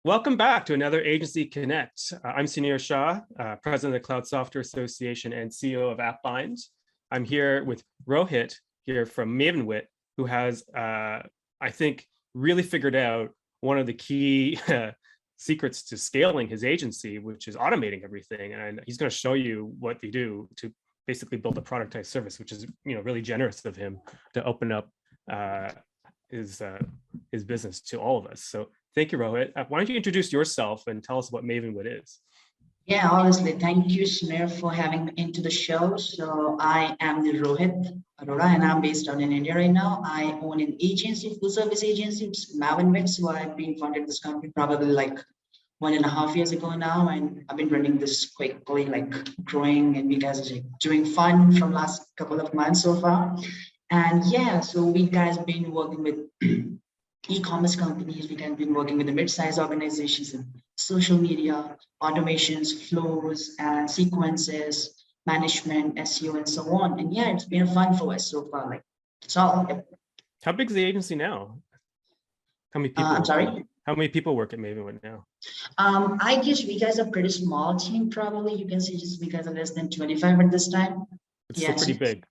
Welcome back to another Agency Connect. I'm Sunir Shah, President of the Cloud Software Association and CEO of AppBind. I'm here with Rohit here from Mavenwit, who has, I think, really figured out one of the key secrets to scaling his agency, which is automating everything. And he's going to show you what they do to basically build a productized service, which is really generous of him to open up his business to all of us. So thank you, Rohit. Why don't you introduce yourself and tell us what Mavenwit is? Yeah, honestly, thank you, Sunir, for having me into the show. So I am the Rohit Arora, and I'm based out in India right now. I own an agency, full service agency, it's Mavenwit. So I've been founded this company probably like 1.5 years ago now, and I've been running this quickly, like growing, and we guys are doing fun from last couple of months so far. And yeah, so we guys been working with e-commerce companies. We can be working with the mid-sized organizations in social media, automations, flows, and sequences, management, SEO, and so on. And yeah, it's been fun for us so far. Like, it's all. Yep. How big is the agency now? How many people? I'm sorry? How many people work at Mavenwit now? I guess we guys are a pretty small team, probably. You can see just because of less than 25 at this time. It's still pretty big.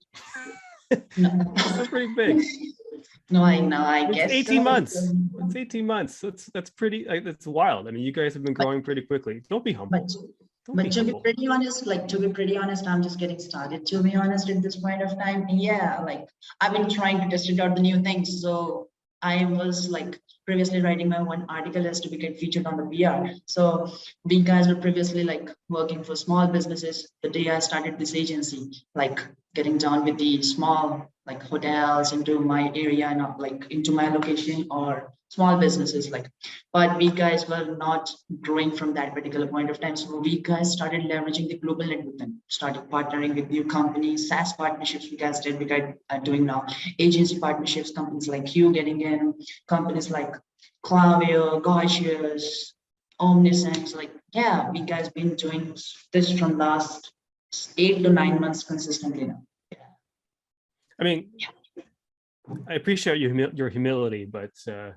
No. It's still pretty big. No, I guess 18 months. It's 18 months. That's pretty. That's wild. I mean, you guys have been growing pretty quickly. Don't be humble. But to be pretty honest, I'm just getting started, to be honest, at this point of time. Yeah, like I've been trying to test out the new things. So I was like previously writing my one article as to be get featured on the PR. So we guys were previously like working for small businesses. The day I started this agency, like getting down with the small like hotels into my area and not like into my location or small businesses like, but we guys were not growing from that particular point of time. So we guys started leveraging the global network and started partnering with new companies, SaaS partnerships we guys did, we are doing now, agency partnerships, companies like you getting in, companies like Clavio, Gorgeous, Omniscience, like, yeah, we guys been doing this from last 8 to 9 months consistently now. I mean, I appreciate your humility, but I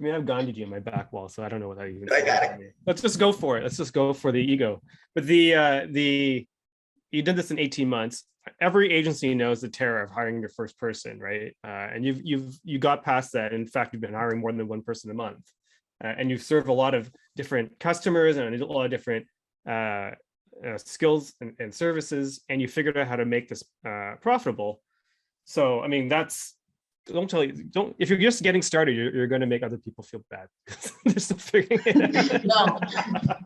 mean, I've Gandhiji on my back wall, so I don't know what I even. I got it. Let's just go for it. Let's just go for the ego. But you did this in 18 months. Every agency knows the terror of hiring your first person, right? And you got past that. In fact, you've been hiring more than one person a month, and you've served a lot of different customers and a lot of different skills and services, and you figured out how to make this profitable. So, I mean, if you're just getting started, you're going to make other people feel bad. They're still figuring it out.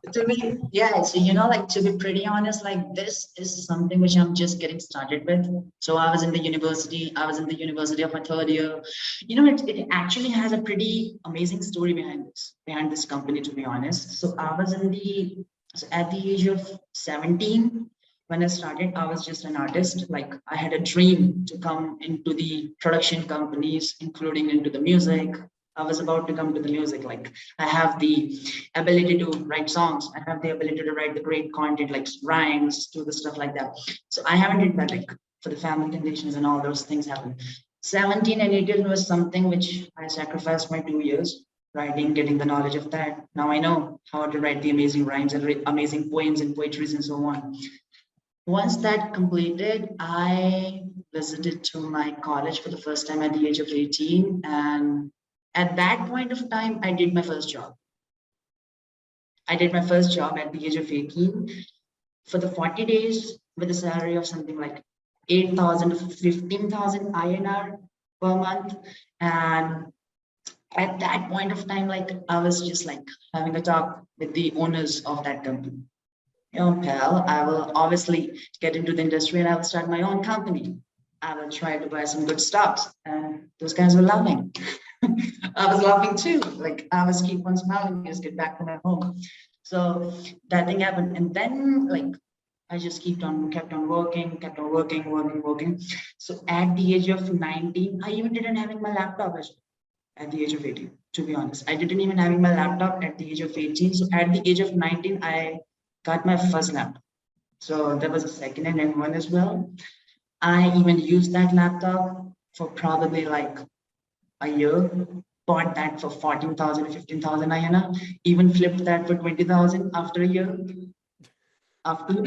No, to me, yeah. So, like to be pretty honest, like this is something which I'm just getting started with. So I was in the university of my third year. It actually has a pretty amazing story behind this company, to be honest. So I was at the age of 17, when I started, I was just an artist. Like I had a dream to come into the production companies, including into the music. I was about to come to the music. Like I have the ability to write songs. I have the ability to write the great content, like rhymes, do the stuff like that. So I haven't did that, like for the family conditions and all those things happen. 17 and 18 was something which I sacrificed my 2 years. Writing, getting the knowledge of that. Now I know how to write the amazing rhymes and amazing poems and poetries and so on. Once that completed, I visited to my college for the first time at the age of 18. And at that point of time, I did my first job. I did my first job at the age of 18 for the 40 days with a salary of something like 8,000 to 15,000 INR per month. And at that point of time, like I was just like having a talk with the owners of that company. Pal, I will obviously get into the industry and I will start my own company. I will try to buy some good stocks. And those guys were laughing. I was laughing too. Like I was keep on smiling, just get back to my home. So that thing happened. And then like I just kept on working. So at the age of 19, I even didn't have my laptop at the age of 18, to be honest. I didn't even have my laptop at the age of 18. So at the age of 19, I got my first laptop. So there was a second-hand one as well. I even used that laptop for probably like a year. bought that for 14,000, 15,000 INR, even flipped that for 20,000 after a year, after,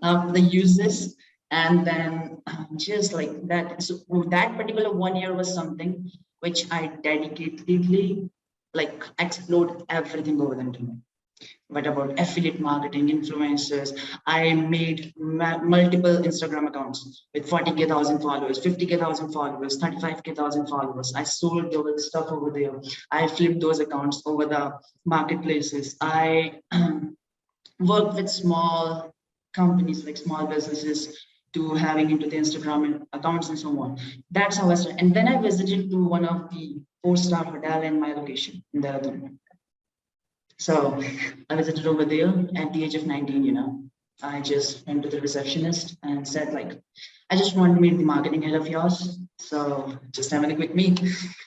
after the uses. And then just like that. So that particular 1 year was something which I dedicatedly like explored everything over the internet. But about affiliate marketing, influencers, I made multiple Instagram accounts with 40K thousand followers, 50K thousand followers, 35K thousand followers. I sold those stuff over there. I flipped those accounts over the marketplaces. I worked with small companies, like small businesses, to having into the Instagram accounts and so on. That's how I started. And then I visited to one of the 4-star hotel in my location in Dehradun. So I visited over there at the age of 19, I just went to the receptionist and said, like, I just want to meet the marketing head of yours. So just having a quick meet.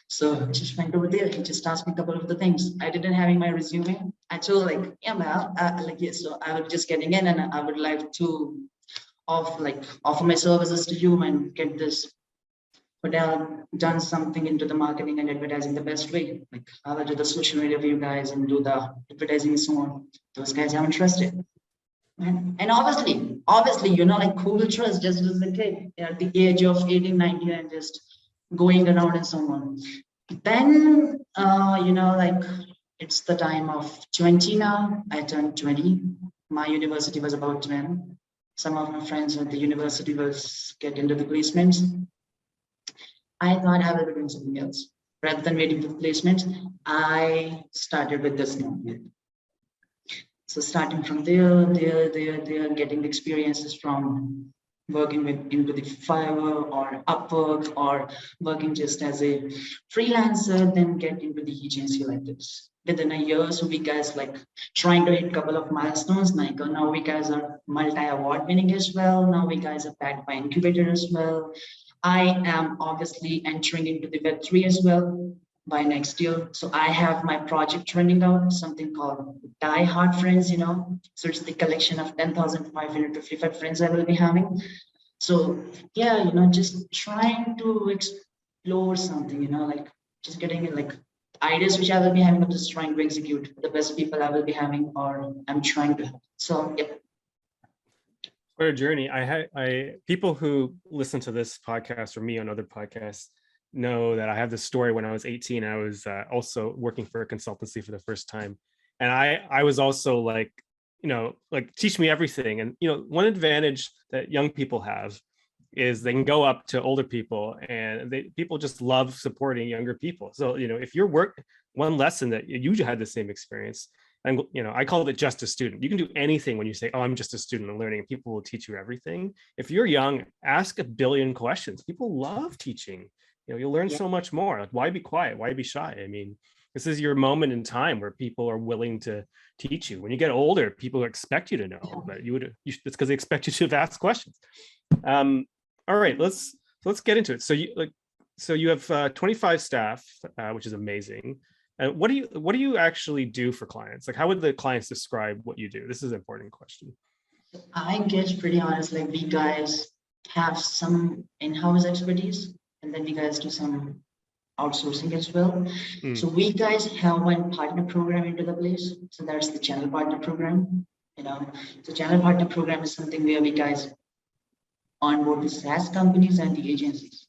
So just went over there. He just asked me a couple of the things. I didn't having my resume. I told like, yeah, man, like, yes. So I was just getting in and I would like to offer my services to you and get this hotel done something into the marketing and advertising the best way. Like I will do the social media for you guys and do the advertising and so on. Those guys are interested. And obviously, like who will trust just as a kid at the age of 18, 19 and just going around and so on. Then, like it's the time of 20 now. I turned 20. My university was about to end. Some of my friends at the university was get into the placements. I thought I will be doing something else. Rather than waiting for the placement, I started with this now. So starting from there, getting the experiences from working with into the Fiverr or Upwork or working just as a freelancer, then get into the agency like this. Within a year, so we guys like trying to hit a couple of milestones. Like now we guys are multi-award winning as well. Now we guys are backed by incubator as well. I am obviously entering into the Web3 as well by next year. So I have my project running out, something called Die Hard Friends, So it's the collection of 10,555 friends I will be having. So yeah, just trying to explore something, like just getting like ideas which I will be having. I'm just trying to execute the best people I will be having, or I'm trying to. So yeah. What a journey. I people who listen to this podcast or me on other podcasts know that I have this story. When I was 18, I was also working for a consultancy for the first time. And I was also like, teach me everything. And, one advantage that young people have is they can go up to older people and people just love supporting younger people. So, if your one lesson that you had the same experience, and I call it just a student. You can do anything when you say, oh, I'm just a student and learning, and people will teach you everything. If you're young, ask a billion questions. People love teaching. You'll learn so much more. Like, why be quiet? Why be shy? I mean, this is your moment in time where people are willing to teach you. When you get older, people expect you to know, but it's because they expect you to ask questions. All right, let's get into it. So you have 25 staff, which is amazing. What do you actually do for clients? Like, how would the clients describe what you do? This is an important question. I guess pretty honest, like we guys have some in-house expertise, and then we guys do some outsourcing as well. So we guys have one partner program into the place. So that's the channel partner program. So channel partner program is something where we guys onboard the SaaS companies and the agencies.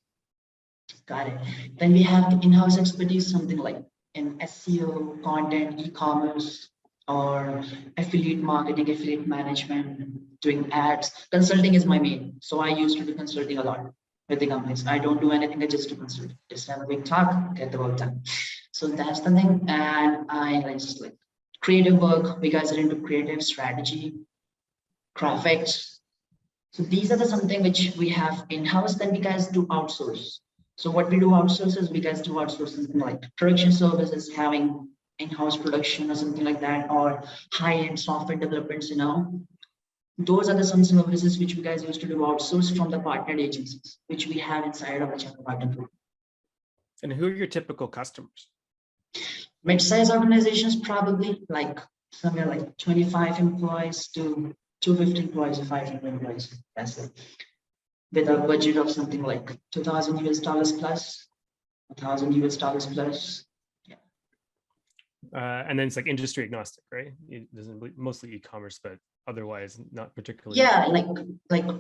Got it. Then we have the in-house expertise, something like in SEO, content, e-commerce, or affiliate marketing, affiliate management, doing ads. Consulting is my main. So I used to do consulting a lot with the companies. I don't do anything, I just do consulting. Just have a big talk, get the work done. So that's the thing. And I just like creative work. We guys are into creative strategy, graphics. So these are something which we have in-house, then we guys do outsource. So what we do outsource is we guys do outsource something like production services, having in-house production or something like that, or high-end software developments, Those are some services which we guys used to do outsource from the partnered agencies, which we have inside of our channel partner program. And who are your typical customers? Mid-size organizations, probably like somewhere like 25 employees to 250 employees or 500 employees. That's it. With a budget of something like $2,000 US plus, $1,000 plus. And then it's like industry agnostic, right? It doesn't mostly e-commerce, but otherwise not particularly. Yeah, like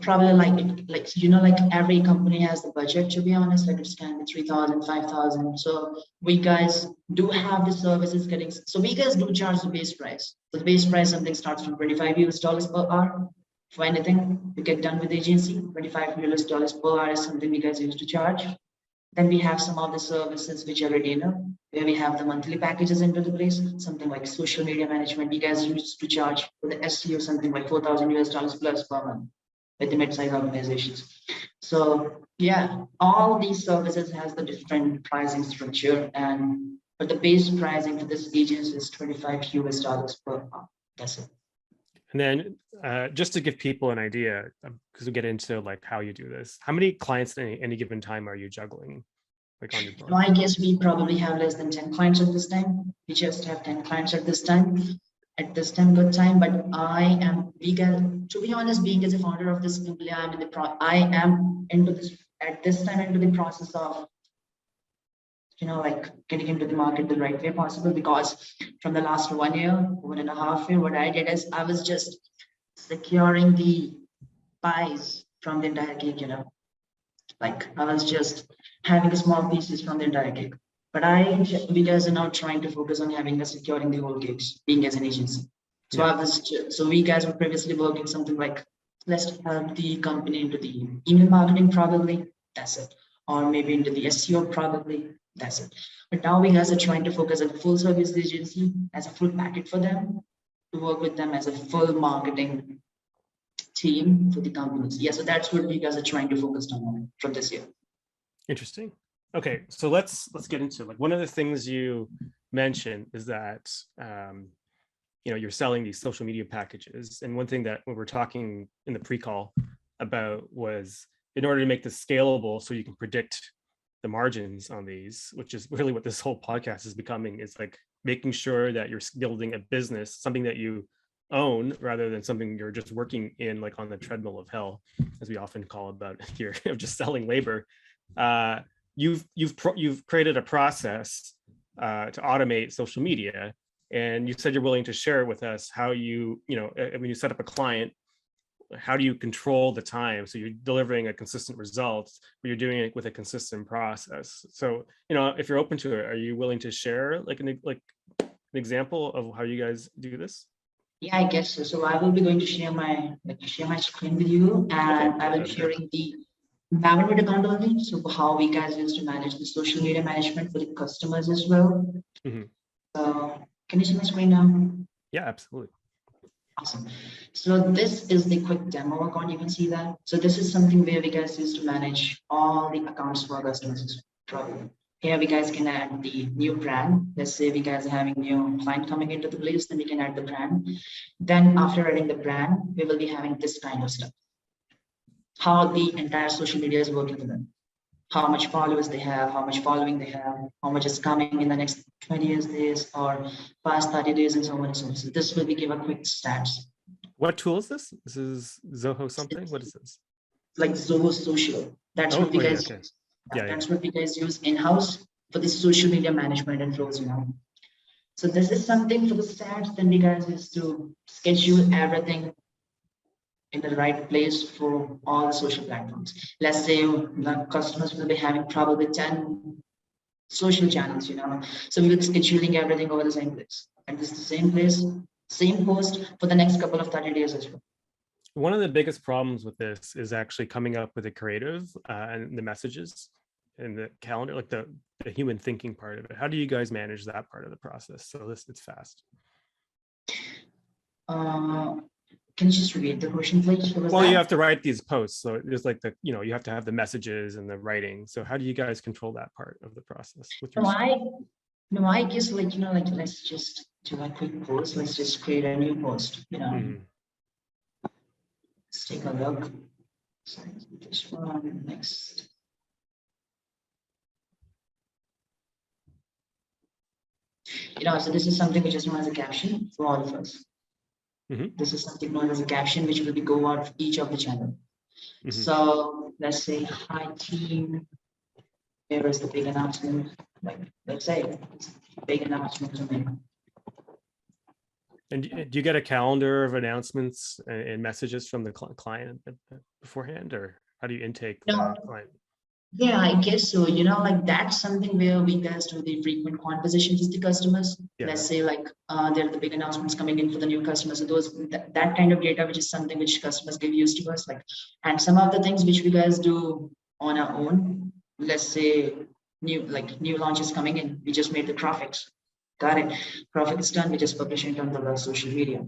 probably like every company has the budget, to be honest, like it's kind of 3,000, 5,000. So we guys do have the services getting, so we guys do charge the base price. So the base price, something starts from $25 per hour. For anything you get done with the agency, $25 per hour is something we guys used to charge. Then we have some of the services which are retainer, where we have the monthly packages into the place, something like social media management. You guys used to charge for the SEO something like $4,000 plus per month with the mid-size organizations. So yeah, all these services has the different pricing structure, but the base pricing for this agency is $25 per hour. That's it. And then just to give people an idea, because we get into like how you do this, how many clients at any given time are you juggling, like on your board? No, I guess we probably have less than 10 clients at this time. We just have 10 clients at this time. At this time, good time. But I am vegan. To be honest, being as a founder of this company, I am into this at this time into the process of like getting into the market the right way possible, because from the last 1 year, 1.5 years, what I did is I was just securing the pies from the entire cake, like I was just having the small pieces from the entire cake. But we guys are now trying to focus on securing the whole cakes, being as an agency. So so we guys were previously working something like, let's help the company into the email marketing, probably. That's it. Or maybe into the SEO, probably. That's it. But now we guys are trying to focus on a full service agency as a full package for them, to work with them as a full marketing team for the companies. Yeah, so that's what we guys are trying to focus on from this year. Interesting. Okay, so let's get into it. Like, one of the things you mentioned is that you're selling these social media packages, and one thing that we were talking in the pre-call about was, in order to make this scalable so you can predict the margins on these, which is really what this whole podcast is becoming, is like making sure that you're building a business, something that you own, rather than something you're just working in, like on the treadmill of hell, as we often call about here, of just selling labor. You've created a process to automate social media, and you said you're willing to share with us how when you set up a client, how do you control the time so you're delivering a consistent result, but you're doing it with a consistent process? So if you're open to it, are you willing to share like an example of how you guys do this? Yeah, I guess so. So I will be going to share my screen with you, and I will be sharing the Mavenwit account only. So how we guys used to manage the social media management for the customers as well. So can you see my screen now? Yeah, absolutely. Awesome. So this is the quick demo account. You can see that. So this is something where we guys used to manage all the accounts for our customers. Probably. Here we guys can add the new brand. Let's say we guys are having new client coming into the place, then we can add the brand. Then after adding the brand, we will be having this kind of stuff. How the entire social media is working for them. How much followers they have, how much following they have, how much is coming in the next 20 days or past 30 days, and so on and so on. So this will be give a quick stats. What tool is this? This is Zoho something? What is this? Like Zoho Social. That's what we guys use. That's what we guys use in-house for the social media management and flows, So this is something for the stats. Then we guys used to schedule everything in the right place for all the social platforms. Let's say the customers will be having probably 10 social channels, So we will be scheduling everything over the same place. And this is the same place, same post for the next couple of 30 days as well. One of the biggest problems with this is actually coming up with a creative and the messages and the calendar, like the human thinking part of it. How do you guys manage that part of the process so it's fast? Can you just repeat the question, please? Well, you have to write these posts, so there's like you have to have the messages and the writing. So how do you guys control that part of the process? I guess let's just do a quick post. Let's just create a new post. Let's take a look. So this one next. So this is something which is known as a caption for all of us. This is something known as a caption, which will be go out each of the channel. So let's say, hi team, Here is the big announcement. Like, let's say, it's a big announcement to make. And do you get a calendar of announcements and messages from the client beforehand, or how do you intake the No, client? yeah, I guess so. Like that's something where we guys do the frequent conversations with the customers. Yeah. Let's say like there are the big announcements coming in for the new customers. So that kind of data, which is something which customers give used to us, like, and some of the things which we guys do on our own. Let's say new launches coming in, we just made the graphics. Got it. Graphic is done. We just publish it on the social media.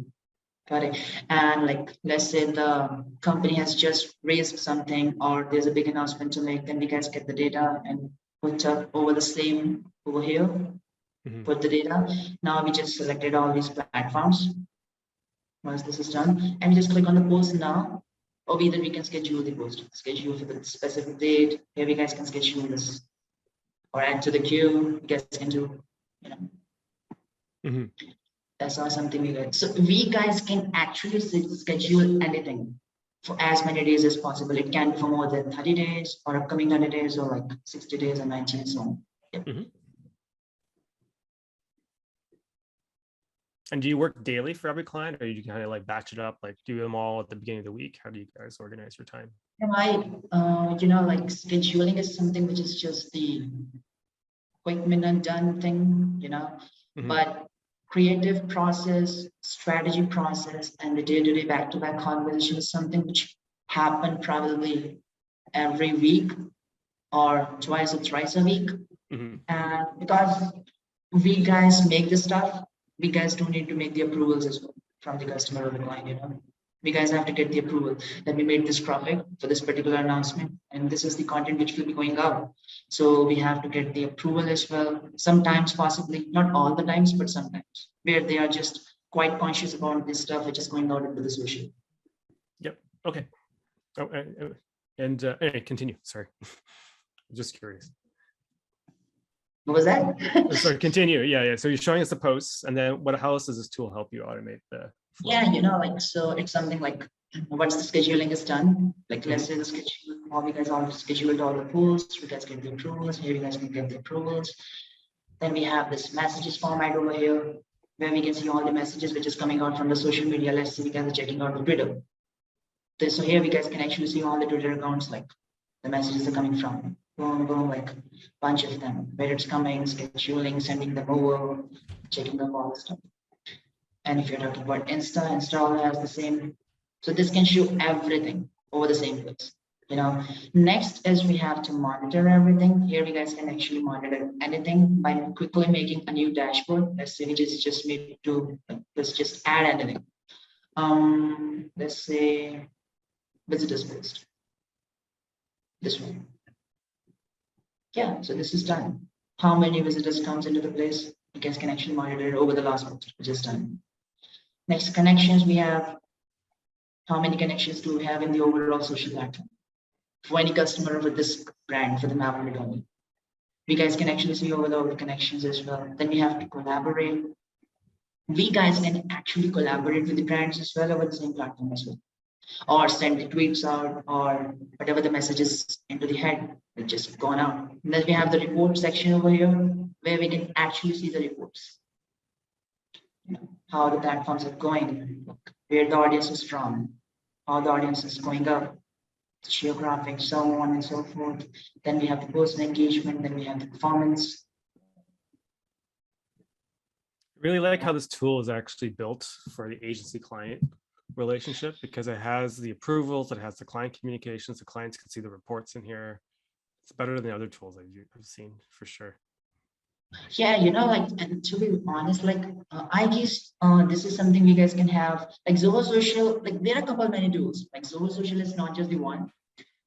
Got it. And like, let's say the company has just raised something or there's a big announcement to make, then we guys get the data and put up over the same over here, put the data. Now we just selected all these platforms. Once this is done, and we just click on the post now, or either we can schedule the post, schedule for the specific date. Here we guys can schedule this or add to the queue. You guys can do, That's not something we get. So we guys can actually schedule anything for as many days as possible. It can be for more than 30 days or upcoming 30 days or like 60 days or 90 and so on. Yep. And do you work daily for every client, or you kind of like batch it up, like do them all at the beginning of the week? How do you guys organize your time? Like scheduling is something which is just the quick minute done thing, but creative process, strategy process, and the day-to-day back-to-back conversation is something which happen probably every week or twice or thrice a week. And because we guys make the stuff, we guys don't need to make the approvals as well from the customer or the client, We guys have to get the approval that we made this graphic for this particular announcement, and this is the content which will be going out. So we have to get the approval as well. Sometimes, possibly, not all the times, but sometimes, where they are just quite conscious about this stuff which is going out into the social. Yep. Okay. Oh, and continue. Sorry, I'm just curious. What was that? Sorry, continue. Yeah. So you're showing us the posts, and then how else does this tool help you automate the flow? Yeah, so it's something like once the scheduling is done, like let's say the schedule, all we guys all scheduled all the posts, you guys get the approvals, here you guys can get the approvals. Then we have this messages format over here, where we can see all the messages which is coming out from the social media. Let's say we guys are checking out the Twitter. So here we guys can actually see all the Twitter accounts, like the messages are coming from. Boom, like bunch of them, where it's coming, scheduling, sending them over, checking up all the stuff. And if you're talking about Insta all has the same. So this can show everything over the same place. Next is we have to monitor everything. Here we guys can actually monitor anything by quickly making a new dashboard. Let's say we just need to, let's just add anything. Let's say visitors list. This one. Yeah, so this is done. How many visitors comes into the place? You guys can actually monitor it over the last month, which is done. Next, connections. We have how many connections do we have in the overall social platform for any customer with this brand for the Mavenwit only. We guys can actually see over the connections as well. Then we have to collaborate. We guys can actually collaborate with the brands as well over the same platform as well, or send the tweets out or whatever the messages into the head, it just gone out. And then we have the report section over here where we can actually see the reports. How the platforms are going, where the audience is from, how the audience is going up, geographic, so on and so forth. Then we have the personal engagement, then we have the performance. I really like how this tool is actually built for the agency client relationship, because it has the approvals, it has the client communications, the clients can see the reports in here. It's better than the other tools I've seen for sure. Yeah, and to be honest, I guess this is something you guys can have, like Zoho Social, like there are a couple many tools, like Zoho Social is not just the one.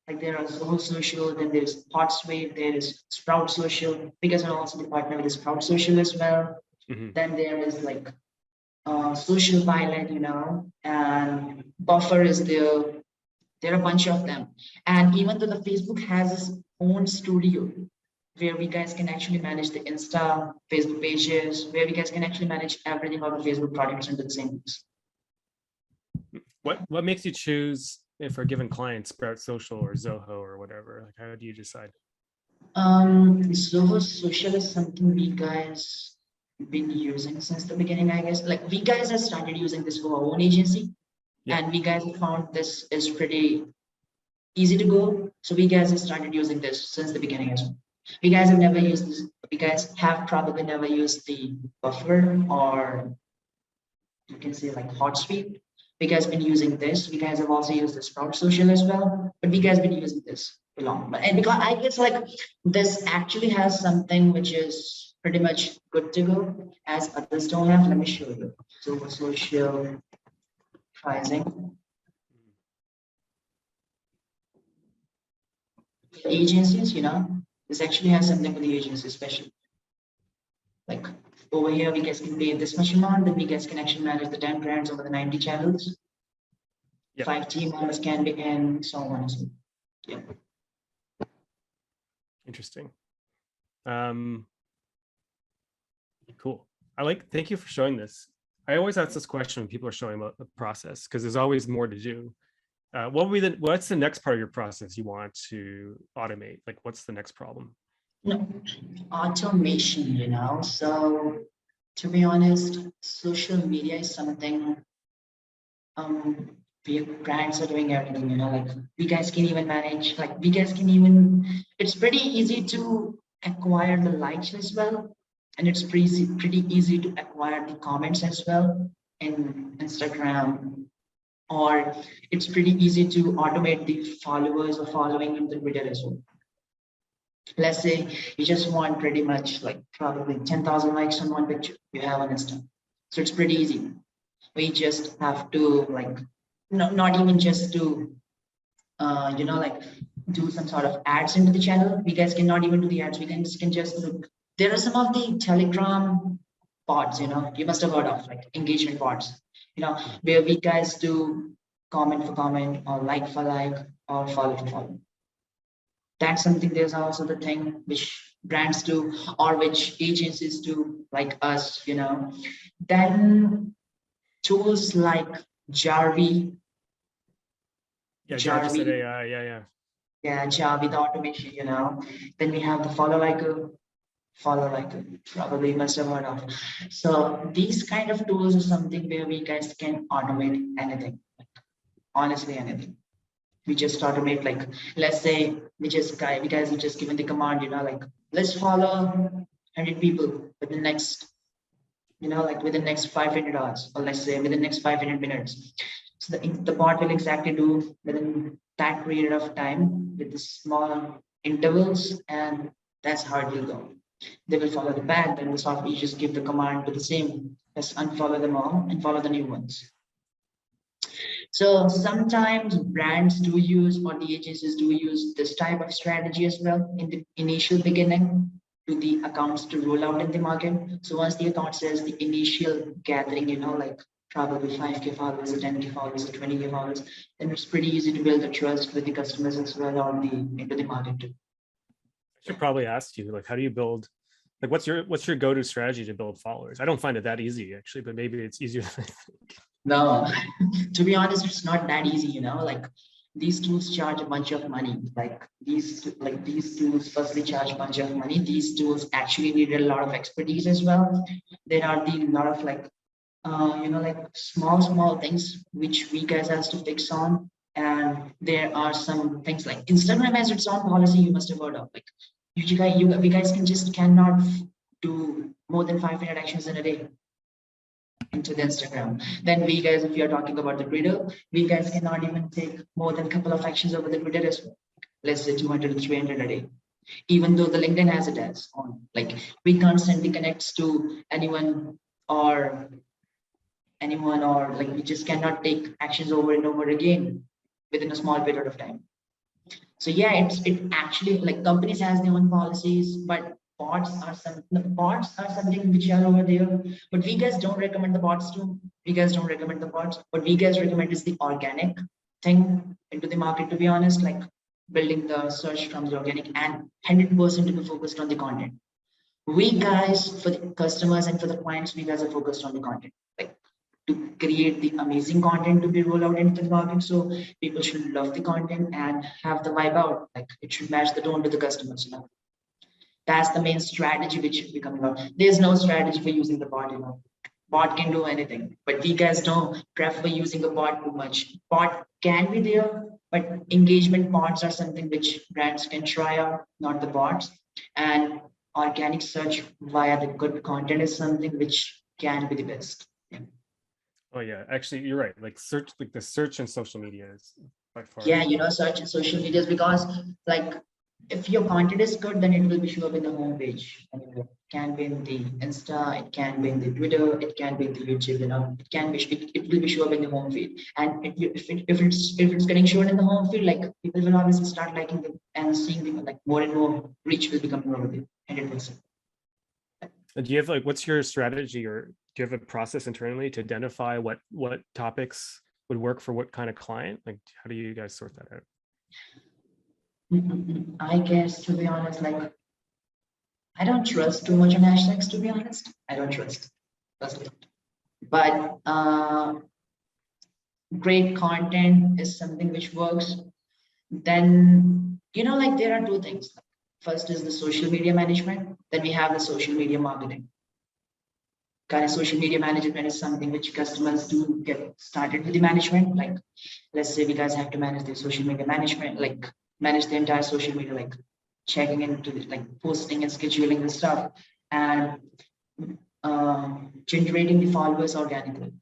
Like there are Zoho Social, then there's HotSuite, there is Sprout Social. We guys are also the partner with the Sprout Social as well. Then there is like Social Pilot, and Buffer is there. There are a bunch of them. And even though the Facebook has its own studio, where we guys can actually manage the Insta, Facebook pages, where we guys can actually manage everything of the Facebook products into the same place. What makes you choose if for a given client Sprout Social or Zoho or whatever? Like, how do you decide? Zoho Social is something we guys been using since the beginning, I guess. Like we guys have started using this for our own agency, Yeah. and we guys have found this is pretty easy to go. So we guys have started using this since the beginning as well. We guys have never used this. We guys have probably never used the buffer, or you can say like HotSuite. We guys been using this. We guys have also used the Sprout Social as well, but we guys been using this for long. And because I guess like this actually has something which is pretty much good to go, as others don't have. Let me show you. So social pricing agencies, this actually has something for the agencies, especially like over here, we guys can pay this much amount, then we guys can actually manage the 10 brands over the 90 channels. Yep. 5 team members can be, and so on and so on. Yeah. Interesting. Cool. Thank you for showing this. I always ask this question when people are showing about the process, because there's always more to do. What's the next part of your process you want to automate? Like, what's the next problem? No, automation, So to be honest, social media is something brands are doing everything, like we guys can even manage, like we guys can even, it's pretty easy to acquire the likes as well. And it's pretty easy to acquire the comments as well in Instagram, or it's pretty easy to automate the followers or following in the Twitter as well. Let's say you just want pretty much like probably 10,000 likes on one picture you have on Insta. So it's pretty easy. We just have to like, not even just to, like do some sort of ads into the channel. We guys cannot even do the ads. We can just look. There are some of the Telegram bots, you must have heard of, like engagement bots, where we guys do comment for comment, or like for like, or follow for follow. That's something. There's also the thing which brands do, or which agencies do, like us, Then tools like Jarvi. Yeah, Jarvis said AI. Yeah, Jarvi, the automation, Then we have the follow like probably must have heard of. So these kind of tools are something where we guys can automate anything, honestly anything. We just automate, like let's say we guys are just given the command, like let's follow 100 people within the next, like within the next 500 hours, or let's say within the next 500 minutes. So the bot will exactly do within that period of time with the small intervals, and that's how it will go. They will follow the path, then the software, you just give the command to the same, just unfollow them all and follow the new ones. So sometimes brands do use, or the agencies do use this type of strategy as well in the initial beginning to the accounts to roll out in the market. So once the account says the initial gathering, like probably 5K followers, or 10K followers, or 20K followers, then it's pretty easy to build the trust with the customers as well, or into the market too. I should probably ask you, like, how do you build, like, what's your go-to strategy to build followers? I don't find it that easy actually, but maybe it's easier than I think. No, to be honest, it's not that easy, like these tools charge a bunch of money. Like these tools firstly charge a bunch of money. These tools actually need a lot of expertise as well. There are the lot of like like small things which we guys has to fix on. And there are some things like Instagram has its own policy, you must have heard of. Like we guys cannot do more than 500 actions in a day into the Instagram. Then we guys, if you're talking about the Twitter, we guys cannot even take more than a couple of actions over the Twitter as well. Let's say 200 to 300 a day. Even though the LinkedIn has it as on, like we constantly connects to anyone, or like we just cannot take actions over and over again within a small period of time. So yeah, it actually, like companies has their own policies, but bots are something which are over there. But we guys don't recommend the bots too. We guys don't recommend the bots. What we guys recommend is the organic thing into the market, to be honest, like building the search from the organic, and 100% to be focused on the content. We guys, for the customers and for the clients, we guys are focused on the content, like to create the amazing content to be rolled out into the market. So people should love the content and have the vibe out. Like it should match the tone to the customers, That's the main strategy which should be coming out. There's no strategy for using the bot, Bot can do anything, but we guys don't prefer using a bot too much. Bot can be there, but engagement bots are something which brands can try out, not the bots. And organic search via the good content is something which can be the best. Yeah. Oh yeah, actually, you're right. Like search, like the search and social media is by far. Yeah, search and social medias, because like if your content is good, then it will be show up in the homepage. And it can be in the Insta, it can be in the Twitter, it can be in the YouTube. It can be it will be show up in the home feed. And if it's getting shown in the home feed, like people will obviously start liking them and seeing them, like more and more reach will become over there. 100%. Do you have like, what's your strategy, or do you have a process internally to identify what topics would work for what kind of client? Like, how do you guys sort that out? I guess, to be honest, like I don't trust too much on hashtags, to be honest. I don't trust, personally. But great content is something which works. Then, like there are two things. First is the social media management. Then we have the social media marketing. Kind of social media management is something which customers do get started with the management. Like, let's say we guys have to manage the social media management, like manage the entire social media, like checking into the, like posting and scheduling the stuff, and generating the followers organically,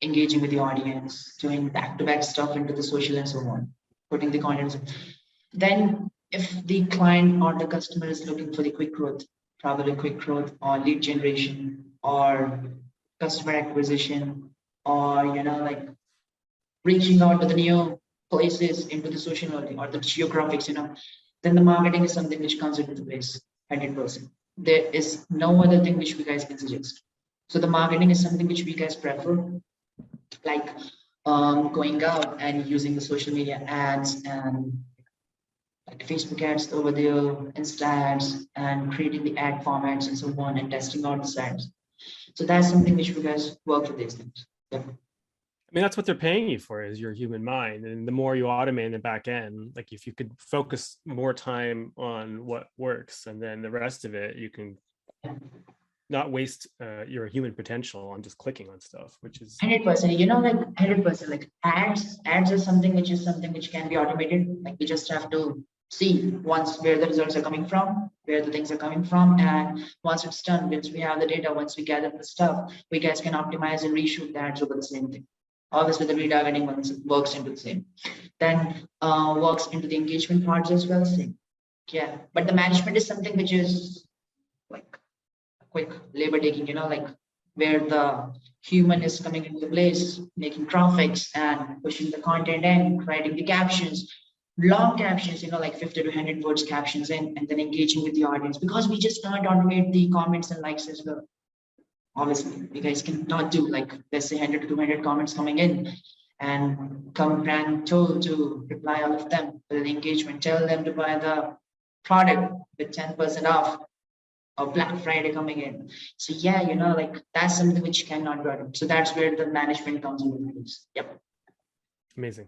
engaging with the audience, doing back-to-back stuff into the social and so on, putting the content. Then if the client or the customer is looking for the quick growth, probably quick growth or lead generation or customer acquisition, or like reaching out to the new places into the social or the geographics, then the marketing is something which comes into place 100%. There is no other thing which we guys can suggest. So the marketing is something which we guys prefer, like going out and using the social media ads and like Facebook ads over there, Insta ads, and creating the ad formats and so on, and testing out the ads. So that's something which we guys work with these things. Yep. I mean, that's what they're paying you for, is your human mind. And the more you automate in the back end, like if you could focus more time on what works, and then the rest of it, you can not waste your human potential on just clicking on stuff, which is 100%. Like 100%. Like ads are something which can be automated. Like we just have to see once where the results are coming from, where the things are coming from, and once it's done, once we have the data, once we gather the stuff, we guys can optimize and reshoot the ads over the same thing. Obviously, the retargeting once it works into the same, then works into the engagement parts as well. Same, yeah. But the management is something which is like quick labor taking. Like where the human is coming into place, making graphics and pushing the content in, writing the captions, long captions, like 50 to 100 words captions in, and then engaging with the audience, because we just can't automate the comments and likes as well. Obviously, you guys cannot do like, let's say 100 to 200 comments coming in and come brand told to reply all of them with an engagement, tell them to buy the product with 10% off, or Black Friday coming in. So yeah, like that's something which cannot be automated. So that's where the management comes into place. Yep. amazing.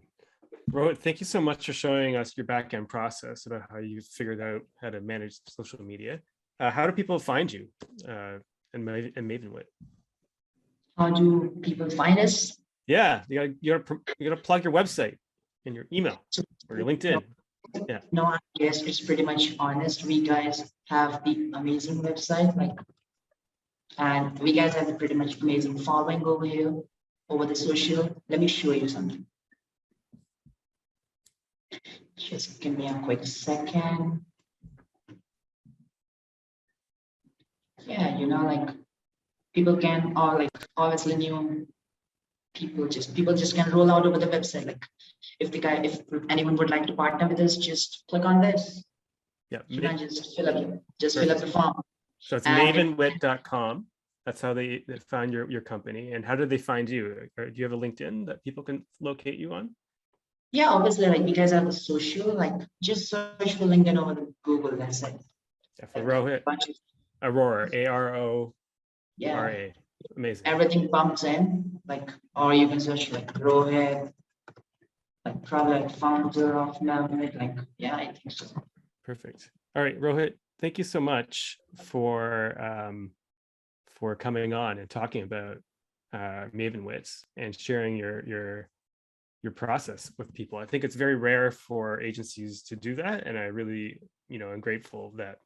Rohit, thank you so much for showing us your back-end process about how you figured out how to manage social media. How do people find you and Mavenwit? How do people find us? Yeah, you gotta plug your website and your email or your LinkedIn. Yeah. No, I guess it's pretty much honest. We guys have the amazing website, like, and we guys have a pretty much amazing following over here, over the social. Let me show you something. Just give me a quick second. Yeah, like people can, or like obviously new people just can roll out over the website. Like if anyone would like to partner with us, just click on this. Yeah. Just fill up the form. So it's mavenwit.com. That's how they find your company. And how do they find you? Or do you have a LinkedIn that people can locate you on? Yeah, obviously, like you guys have the social, like just search for LinkedIn over the Google, that's it. Yeah, for Rohit Arora, ARORA. Yeah, amazing. everything bumps in, like, or you can search like Rohit, like probably like founder of Mavenwit, like, yeah, I think so. Perfect. All right, Rohit, thank you so much for coming on and talking about Mavenwit and sharing your process with people. I think it's very rare for agencies to do that, and I really, am grateful that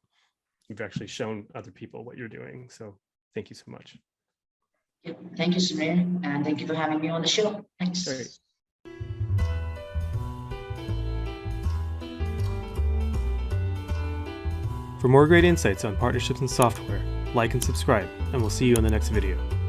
you've actually shown other people what you're doing. So thank you so much. Thank you, Samir, and thank you for having me on the show. Thanks. Great. For more great insights on partnerships and software, like and subscribe, and we'll see you in the next video.